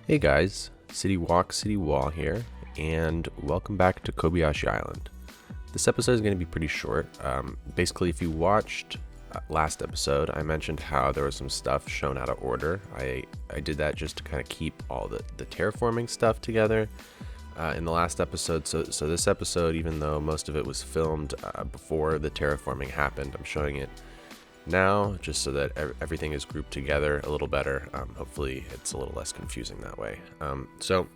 Hey guys, City Walk, City Wall here, and welcome back to Kobayashi Island. This episode is going to be pretty short. Basically, if you watched last episode, I mentioned how there was some stuff shown out of order. I did that just to kind of keep all the terraforming stuff together in the last episode. So this episode, even though most of it was filmed before the terraforming happened, I'm showing it now just so that everything is grouped together a little better. Hopefully it's a little less confusing that way. So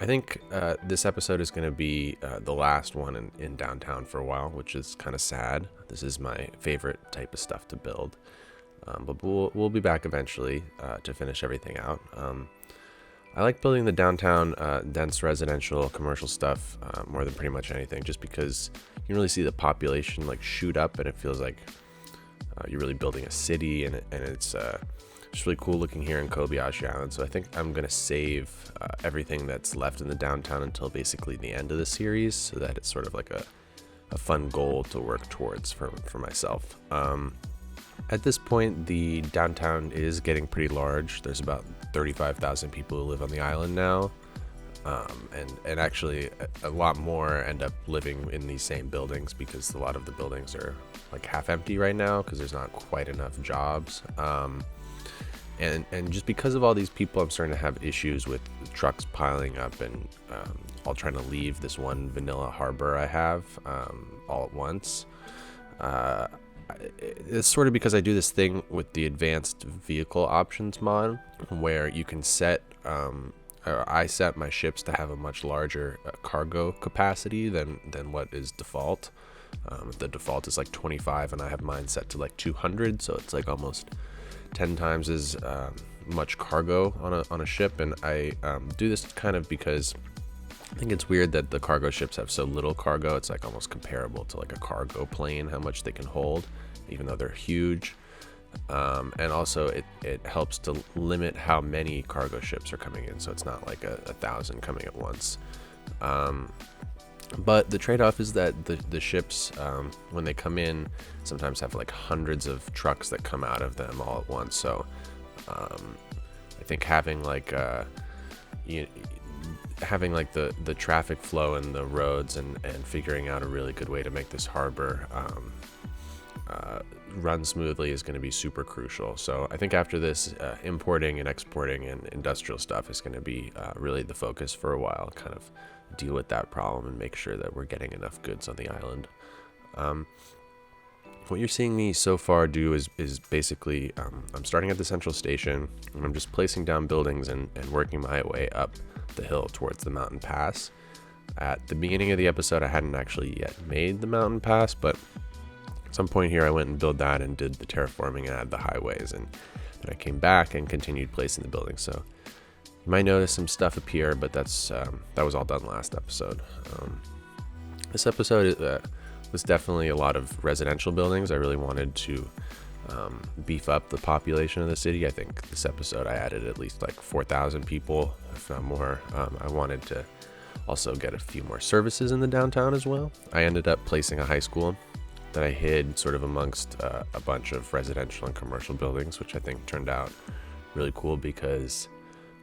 I think this episode is going to be the last one in downtown for a while, which is kind of sad. This is my favorite type of stuff to build, but we'll be back eventually to finish everything out. I like building the downtown dense residential commercial stuff more than pretty much anything, just because you can really see the population like shoot up, and it feels like you're really building a city, and it's just really cool looking here in Kobayashi Island. So I think I'm going to save everything that's left in the downtown until basically the end of the series, so that it's sort of like a fun goal to work towards for myself. At this point, the downtown is getting pretty large. There's about 35,000 people who live on the island now. And actually a lot more end up living in these same buildings, because a lot of the buildings are like half empty right now because there's not quite enough jobs. And just because of all these people, I'm starting to have issues with trucks piling up and all trying to leave this one vanilla harbor I have all at once. It's sort of because I do this thing with the advanced vehicle options mod, where you can set I set my ships to have a much larger cargo capacity than what is default. The default is like 25, and I have mine set to like 200, so it's like almost 10 times as much cargo on a ship. And I do this kind of because I think it's weird that the cargo ships have so little cargo. It's like almost comparable to like a cargo plane, how much they can hold, even though they're huge. And also it helps to limit how many cargo ships are coming in, so it's not like a 1,000 coming at once. But the trade-off is that the ships, when they come in, sometimes have like hundreds of trucks that come out of them all at once. So I think having like the traffic flow in the roads and figuring out a really good way to make this harbor run smoothly is going to be super crucial. So I think after this, importing and exporting and industrial stuff is going to be really the focus for a while. Kind of deal with that problem and make sure that we're getting enough goods on the island. What you're seeing me so far do is basically I'm starting at the central station, and I'm just placing down buildings and working my way up the hill towards the mountain pass. At the beginning of the episode, I hadn't actually yet made the mountain pass, but at some point here I went and built that and did the terraforming and added the highways, and then I came back and continued placing the buildings. So you might notice some stuff appear, but that was all done last episode. This episode was definitely a lot of residential buildings. I really wanted to beef up the population of the city. I think this episode I added at least like 4,000 people, if not more. I wanted to also get a few more services in the downtown as well. I ended up placing a high school that I hid sort of amongst a bunch of residential and commercial buildings, which I think turned out really cool because,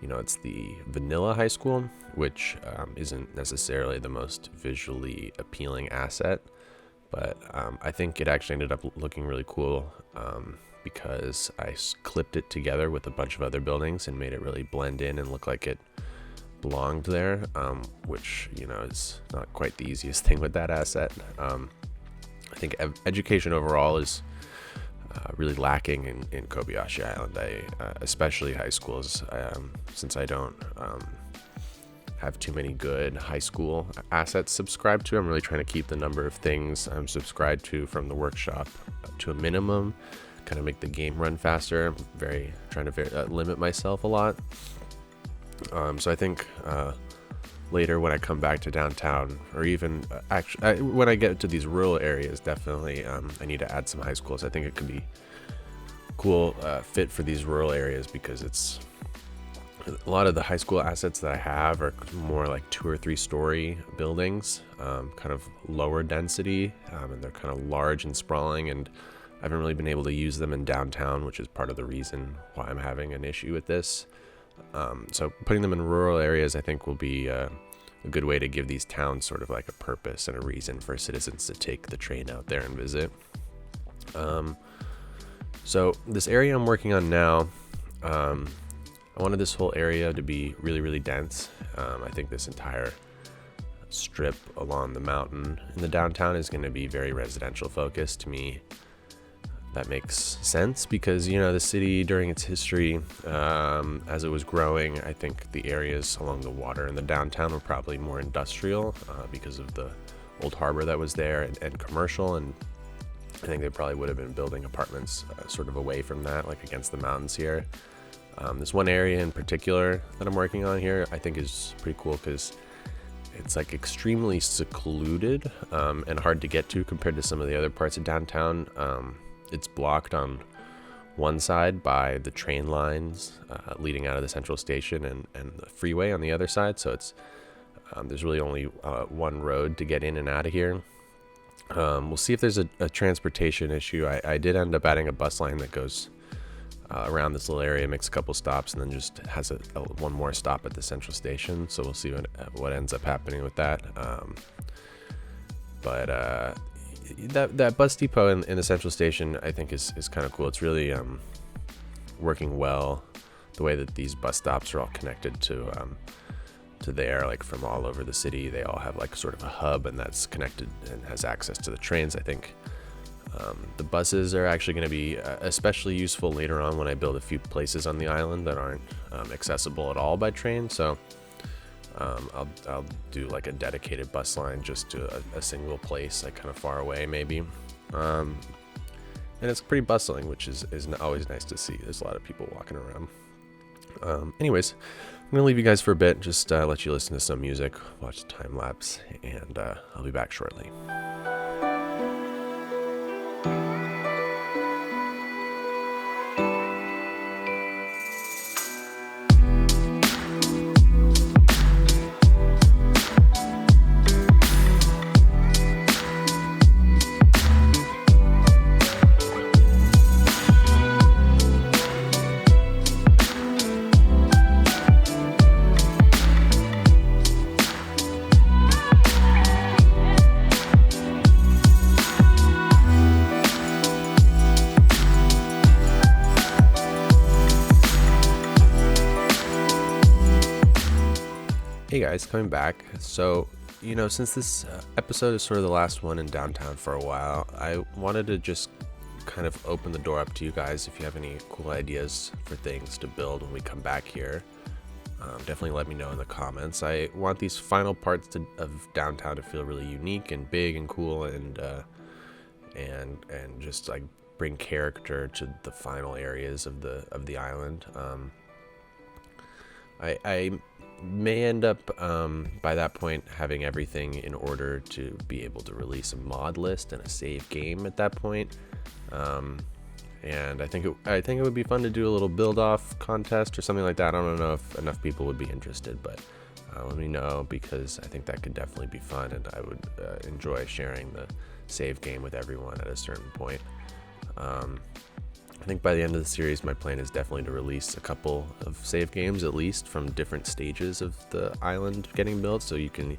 you know, it's the vanilla high school, which isn't necessarily the most visually appealing asset, but I think it actually ended up looking really cool because I clipped it together with a bunch of other buildings and made it really blend in and look like it belonged there, which, you know, is not quite the easiest thing with that asset. I think education overall is really lacking in Kobayashi Island. Especially high schools, since I don't have too many good high school assets subscribed to. I'm really trying to keep the number of things I'm subscribed to from the workshop to a minimum, kind of make the game run faster. I'm trying to limit myself a lot. So I think later when I come back to downtown, or even when I get to these rural areas, definitely I need to add some high schools. I think it could be cool fit for these rural areas, because it's a lot of the high school assets that I have are more like 2 or 3 story buildings, kind of lower density, and they're kind of large and sprawling, and I haven't really been able to use them in downtown, which is part of the reason why I'm having an issue with this. So putting them in rural areas, I think, will be a good way to give these towns sort of like a purpose and a reason for citizens to take the train out there and visit. So this area I'm working on now, I wanted this whole area to be really, really dense. I think this entire strip along the mountain in the downtown is going to be very residential focused. To me, that makes sense because, the city during its history, as it was growing, I think the areas along the water in the downtown were probably more industrial because of the old harbor that was there and commercial. And I think they probably would have been building apartments sort of away from that, like against the mountains here. This one area in particular that I'm working on here, I think is pretty cool because it's like extremely secluded and hard to get to compared to some of the other parts of downtown. It's blocked on one side by the train lines leading out of the central station and the freeway on the other side. So it's there's really only one road to get in and out of here. We'll see if there's a transportation issue. I did end up adding a bus line that goes around this little area, makes a couple stops, and then just has one more stop at the central station. So we'll see what ends up happening with that. But that bus depot in the central station, I think, is kind of cool. It's really working well. The way that these bus stops are all connected to there, like from all over the city, they all have like sort of a hub, and that's connected and has access to the trains. I think the buses are actually going to be especially useful later on when I build a few places on the island that aren't accessible at all by train. So I'll do like a dedicated bus line just to a single place, like kind of far away maybe. And it's pretty bustling, which is always nice to see. There's a lot of people walking around. Anyways, I'm going to leave you guys for a bit, just let you listen to some music, watch the time lapse, and I'll be back shortly. Hey guys, coming back. So, since this episode is sort of the last one in downtown for a while, I wanted to just kind of open the door up to you guys. If you have any cool ideas for things to build when we come back here, definitely let me know in the comments. I want these final parts of downtown to feel really unique and big and cool and just like bring character to the final areas of the island. I may end up by that point having everything in order to be able to release a mod list and a save game at that point. And I think it would be fun to do a little build off contest or something like that. I don't know if enough people would be interested, but let me know, because I think that could definitely be fun, and I would enjoy sharing the save game with everyone at a certain point. I think by the end of the series, my plan is definitely to release a couple of save games, at least from different stages of the island getting built, so you can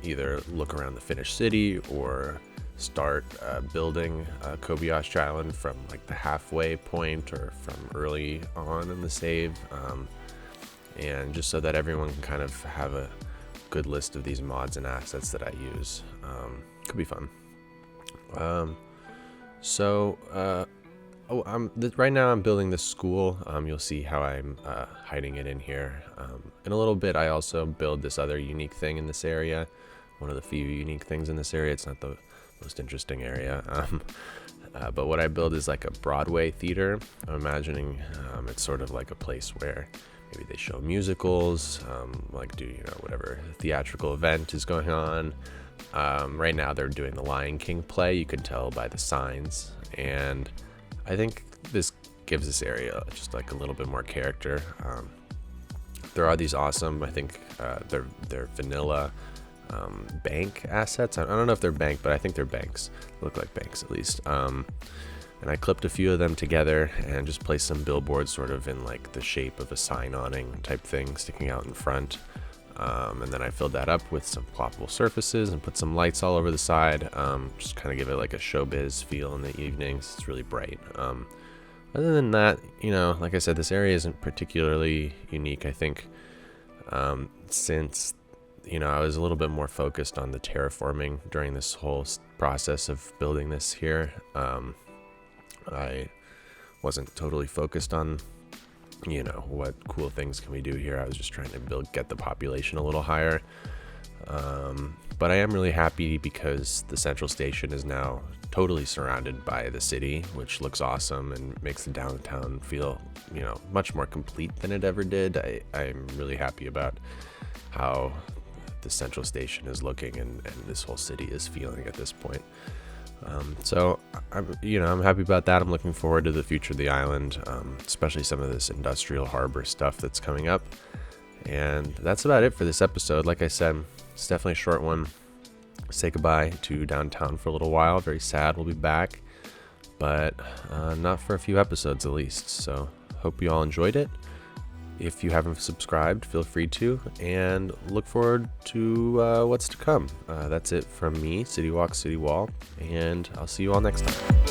either look around the finished city or start building Kobayashi Island from like the halfway point or from early on in the save, and just so that everyone can kind of have a good list of these mods and assets that I use. Could be fun. Right now I'm building this school. You'll see how I'm hiding it in here. In a little bit, I also build this other unique thing in this area. One of the few unique things in this area. It's not the most interesting area. But what I build is like a Broadway theater. I'm imagining it's sort of like a place where maybe they show musicals, like do, whatever theatrical event is going on. Right now they're doing the Lion King play. You can tell by the signs. And I think this gives this area just like a little bit more character. There are these awesome, I think they're vanilla bank assets. I don't know if they're bank, but I think they're banks. They look like banks at least. And I clipped a few of them together and just placed some billboards sort of in like the shape of a sign awning type thing sticking out in front. And then I filled that up with some ploppable surfaces and put some lights all over the side. Just kind of give it like a showbiz feel in the evenings. It's really bright. Other than that, like I said, this area isn't particularly unique. I think since I was a little bit more focused on the terraforming during this whole process of building this here. I wasn't totally focused on what cool things can we do here. I was just trying to get the population a little higher. But I am really happy because the central station is now totally surrounded by the city, which looks awesome and makes the downtown feel, much more complete than it ever did. I'm really happy about how the central station is looking and this whole city is feeling at this point. So I'm happy about that. I'm looking forward to the future of the island, especially some of this industrial harbor stuff that's coming up. And that's about it for this episode. Like I said, it's definitely a short one. Say goodbye to downtown for a little while. Very sad we'll be back, but not for a few episodes at least. So hope you all enjoyed it. If you haven't subscribed, feel free to, and look forward to what's to come. That's it from me, City Walk, City Wall, and I'll see you all next time.